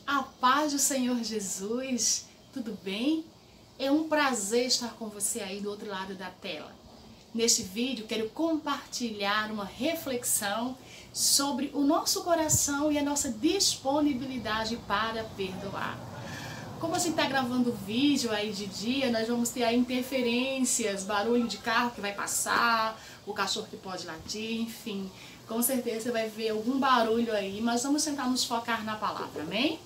A paz do Senhor Jesus, tudo bem? É um prazer estar com você aí do outro lado da tela. Neste vídeo quero compartilhar uma reflexão sobre o nosso coração e a nossa disponibilidade para perdoar. Como a gente está gravando o vídeo aí de dia, nós vamos ter aí interferências, barulho de carro que vai passar, o cachorro que pode latir, enfim. Com certeza você vai ver algum barulho aí, mas vamos tentar nos focar na palavra, amém?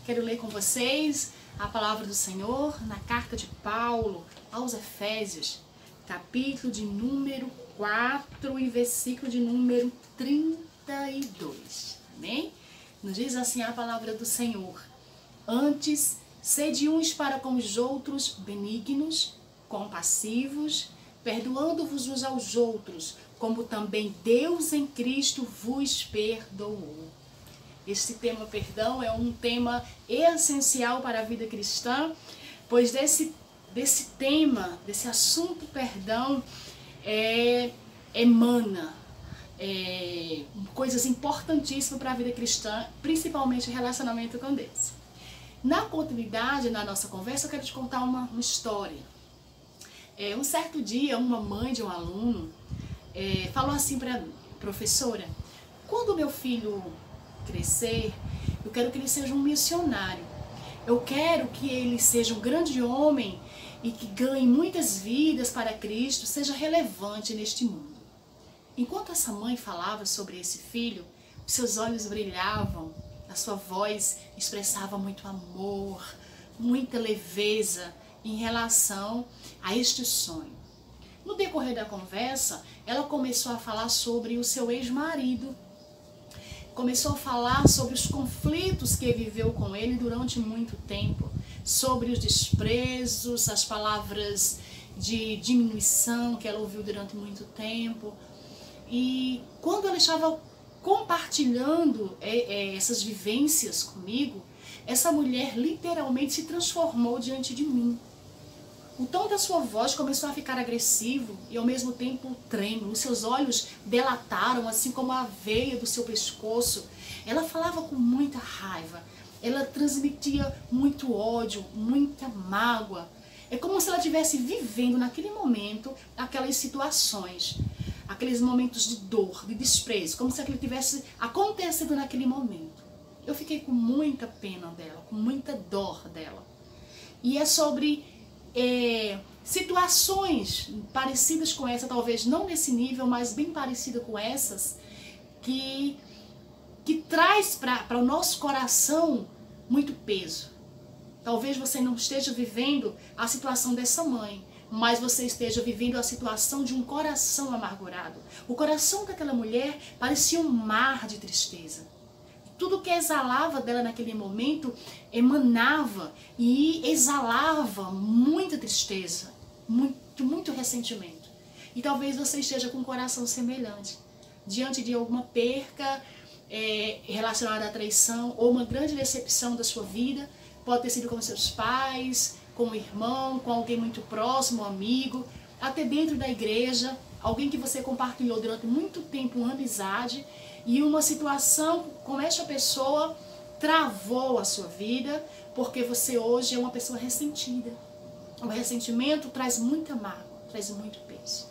Quero ler com vocês a palavra do Senhor na carta de Paulo aos Efésios, capítulo de número 4 e versículo de número 32, amém? Nos diz assim a palavra do Senhor: antes, sede uns para com os outros benignos, compassivos, perdoando-vos uns aos outros, como também Deus em Cristo vos perdoou. Este tema perdão é um tema essencial para a vida cristã, pois desse tema, desse assunto perdão, emana coisas importantíssimas para a vida cristã, principalmente o relacionamento com Deus. Na continuidade, na nossa conversa, eu quero te contar uma história. Um certo dia, uma mãe de um aluno falou assim para mim: professora, quando meu filho crescer, eu quero que ele seja um missionário. Eu quero que ele seja um grande homem e que ganhe muitas vidas para Cristo, seja relevante neste mundo. Enquanto essa mãe falava sobre esse filho, os seus olhos brilhavam, a sua voz expressava muito amor, muita leveza em relação a este sonho. No decorrer da conversa, ela começou a falar sobre o seu ex-marido. Começou a falar sobre os conflitos que viveu com ele durante muito tempo, sobre os desprezos, as palavras de diminuição que ela ouviu durante muito tempo. E quando ela estava compartilhando essas vivências comigo, essa mulher literalmente se transformou diante de mim. O tom da sua voz começou a ficar agressivo e ao mesmo tempo trêmulo. Os seus olhos dilataram, assim como a veia do seu pescoço. Ela falava com muita raiva. Ela transmitia muito ódio, muita mágoa. É como se ela estivesse vivendo naquele momento aquelas situações, aqueles momentos de dor, de desprezo, como se aquilo tivesse acontecido naquele momento. Eu fiquei com muita pena dela, com muita dor dela. E é sobre situações parecidas com essa, talvez não nesse nível, mas bem parecida com essas, que traz para o nosso coração muito peso. Talvez você não esteja vivendo a situação dessa mãe, mas você esteja vivendo a situação de um coração amargurado. O coração daquela mulher parecia um mar de tristeza. Tudo que exalava dela naquele momento emanava e exalava muita tristeza, muito ressentimento. E talvez você esteja com um coração semelhante, diante de alguma perca relacionada à traição ou uma grande decepção da sua vida. Pode ter sido com seus pais, com um irmão, com alguém muito próximo, um amigo, até dentro da igreja, alguém que você compartilhou durante muito tempo uma amizade, e uma situação com esta pessoa travou a sua vida, porque você hoje é uma pessoa ressentida. O ressentimento traz muita mágoa, traz muito peso.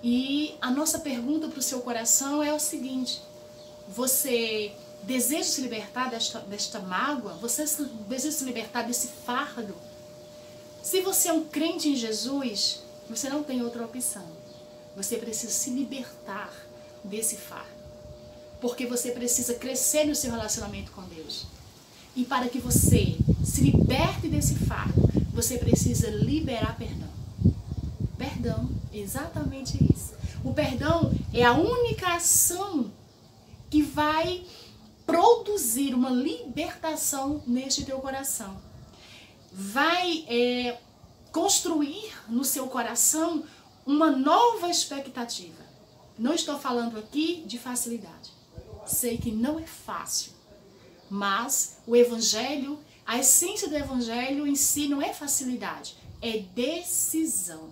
E a nossa pergunta para o seu coração é o seguinte: você deseja se libertar desta mágoa? Você deseja se libertar desse fardo? Se você é um crente em Jesus, você não tem outra opção. Você precisa se libertar desse fardo. Porque você precisa crescer no seu relacionamento com Deus. E para que você se liberte desse fardo, você precisa liberar perdão. Perdão, exatamente isso. O perdão é a única ação que vai produzir uma libertação neste teu coração. Vai construir no seu coração uma nova expectativa. Não estou falando aqui de facilidade. Sei que não é fácil, mas o Evangelho, a essência do Evangelho em si não é facilidade, é decisão.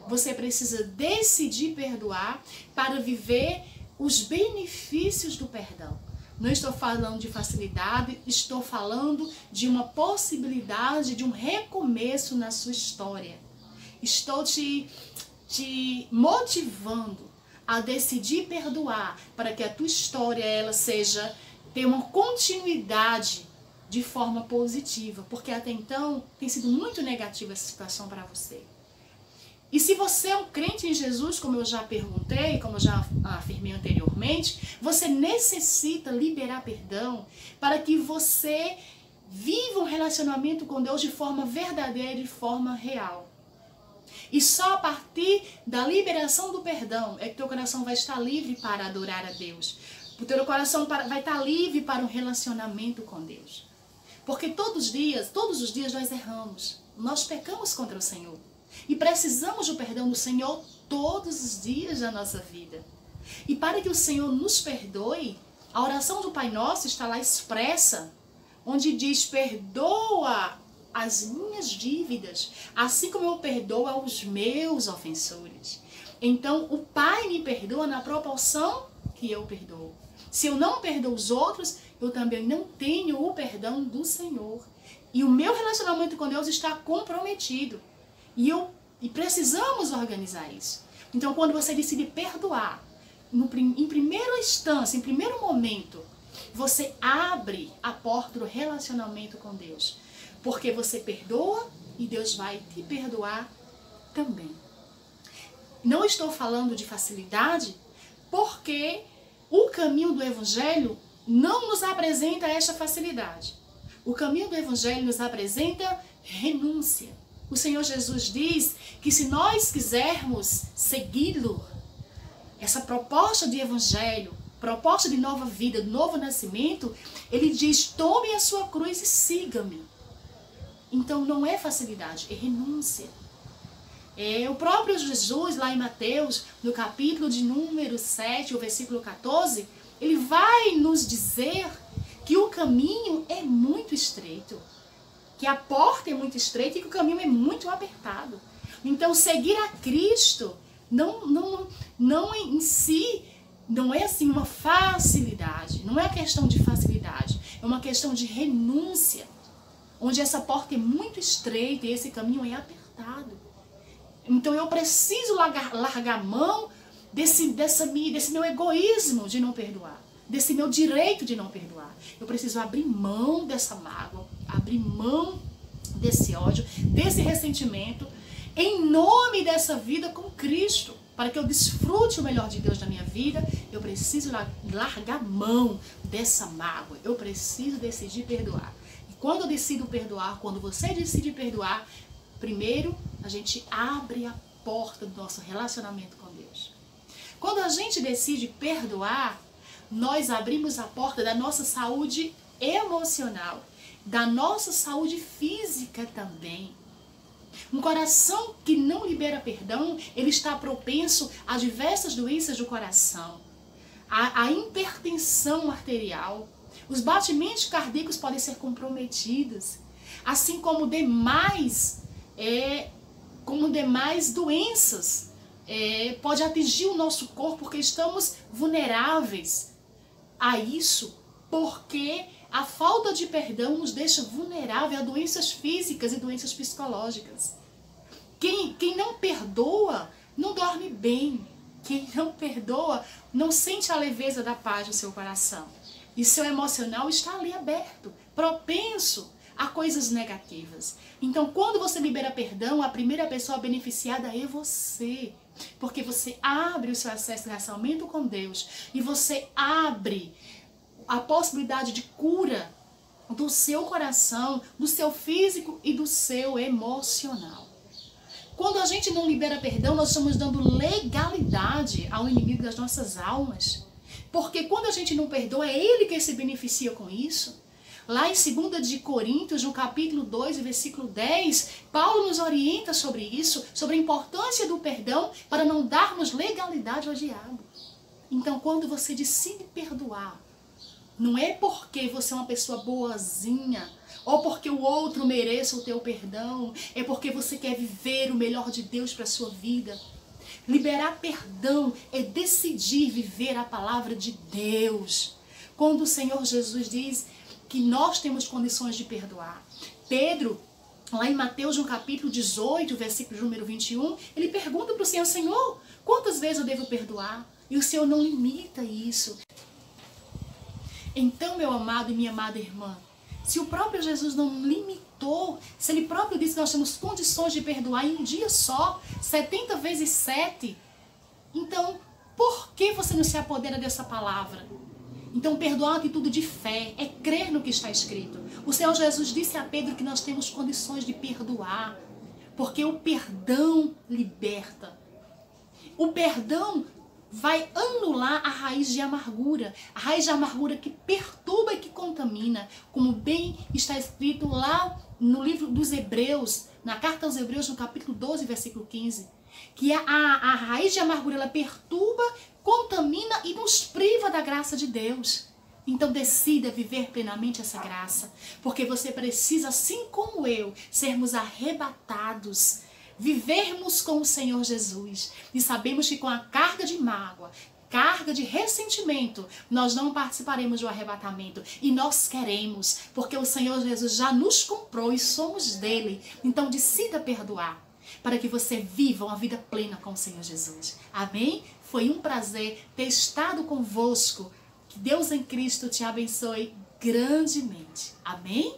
Você precisa decidir perdoar para viver os benefícios do perdão. Não estou falando de facilidade, estou falando de uma possibilidade de um recomeço na sua história. Estou te motivando a decidir perdoar para que a tua história ela tenha uma continuidade de forma positiva, porque até então tem sido muito negativa essa situação para você. E se você é um crente em Jesus, como eu já perguntei, como eu já afirmei anteriormente, você necessita liberar perdão para que você viva um relacionamento com Deus de forma verdadeira e de forma real. E só a partir da liberação do perdão é que teu coração vai estar livre para adorar a Deus. O teu coração vai estar livre para um relacionamento com Deus. Porque todos os dias nós erramos, nós pecamos contra o Senhor. E precisamos do perdão do Senhor todos os dias da nossa vida. E para que o Senhor nos perdoe, a oração do Pai Nosso está lá expressa, onde diz: perdoa as minhas dívidas, assim como eu perdoo aos meus ofensores. Então o Pai me perdoa na proporção que eu perdoo. Se eu não perdoo os outros, eu também não tenho o perdão do Senhor. E o meu relacionamento com Deus está comprometido. E precisamos organizar isso. Então, quando você decide perdoar, em primeira instância, em primeiro momento, você abre a porta do relacionamento com Deus. Porque você perdoa e Deus vai te perdoar também. Não estou falando de facilidade, porque o caminho do Evangelho não nos apresenta esta facilidade. O caminho do Evangelho nos apresenta renúncia. O Senhor Jesus diz que se nós quisermos segui-lo, essa proposta de Evangelho, proposta de nova vida, de novo nascimento, ele diz: tome a sua cruz e siga-me. Então não é facilidade, é renúncia. O próprio Jesus, lá em Mateus, no capítulo de número 7, o versículo 14, ele vai nos dizer que o caminho é muito estreito, que a porta é muito estreita e que o caminho é muito apertado. Então seguir a Cristo não em si não é assim uma facilidade, não é questão de facilidade, é uma questão de renúncia, onde essa porta é muito estreita e esse caminho é apertado. Então eu preciso largar mão desse meu egoísmo de não perdoar, desse meu direito de não perdoar. Eu preciso abrir mão dessa mágoa, abrir mão desse ódio, desse ressentimento, em nome dessa vida com Cristo. Para que eu desfrute o melhor de Deus na minha vida, eu preciso largar mão dessa mágoa. Eu preciso decidir perdoar. E quando eu decido perdoar, quando você decide perdoar, primeiro a gente abre a porta do nosso relacionamento com Deus. Quando a gente decide perdoar, nós abrimos a porta da nossa saúde emocional, da nossa saúde física também. Um coração que não libera perdão, ele está propenso a diversas doenças do coração. A hipertensão arterial, os batimentos cardíacos podem ser comprometidos, assim como demais doenças pode atingir o nosso corpo, porque estamos vulneráveis a isso, porque a falta de perdão nos deixa vulnerável a doenças físicas e doenças psicológicas. Quem não perdoa não dorme bem. Quem não perdoa não sente a leveza da paz no seu coração. E seu emocional está ali aberto, propenso a coisas negativas. Então, quando você libera perdão, a primeira pessoa beneficiada é você. Porque você abre o seu acesso ao relacionamento com Deus e você abre a possibilidade de cura do seu coração, do seu físico e do seu emocional. Quando a gente não libera perdão, nós estamos dando legalidade ao inimigo das nossas almas. Porque quando a gente não perdoa, é ele que se beneficia com isso. Lá em 2 de Coríntios, no capítulo 2, versículo 10, Paulo nos orienta sobre isso, sobre a importância do perdão para não darmos legalidade ao diabo. Então, quando você decide perdoar, não é porque você é uma pessoa boazinha, ou porque o outro mereça o teu perdão, é porque você quer viver o melhor de Deus para a sua vida. Liberar perdão é decidir viver a palavra de Deus. quando o Senhor Jesus diz que nós temos condições de perdoar. Pedro, lá em Mateus, no capítulo 18, versículo número 21, ele pergunta para o Senhor: Senhor, quantas vezes eu devo perdoar? E o Senhor não limita isso. Então, meu amado e minha amada irmã, se o próprio Jesus não limitou, se ele próprio disse que nós temos condições de perdoar em um dia só, 70 vezes 7, então, por que você não se apodera dessa palavra? Então, perdoar é uma atitude de fé, é crer no que está escrito. O Senhor Jesus disse a Pedro que nós temos condições de perdoar, porque o perdão liberta. O perdão vai anular a raiz de amargura, a raiz de amargura que perturba e que contamina, como bem está escrito lá no livro dos Hebreus, na carta aos Hebreus, no capítulo 12, versículo 15, que a raiz de amargura, ela perturba, contamina e nos priva da graça de Deus. Então decida viver plenamente essa graça, porque você precisa, assim como eu, sermos arrebatados, vivermos com o Senhor Jesus, e sabemos que com a carga de mágoa, carga de ressentimento, nós não participaremos do arrebatamento, e nós queremos, porque o Senhor Jesus já nos comprou e somos dele. Então decida perdoar, para que você viva uma vida plena com o Senhor Jesus. Amém? Foi um prazer ter estado convosco. Que Deus em Cristo te abençoe grandemente. Amém?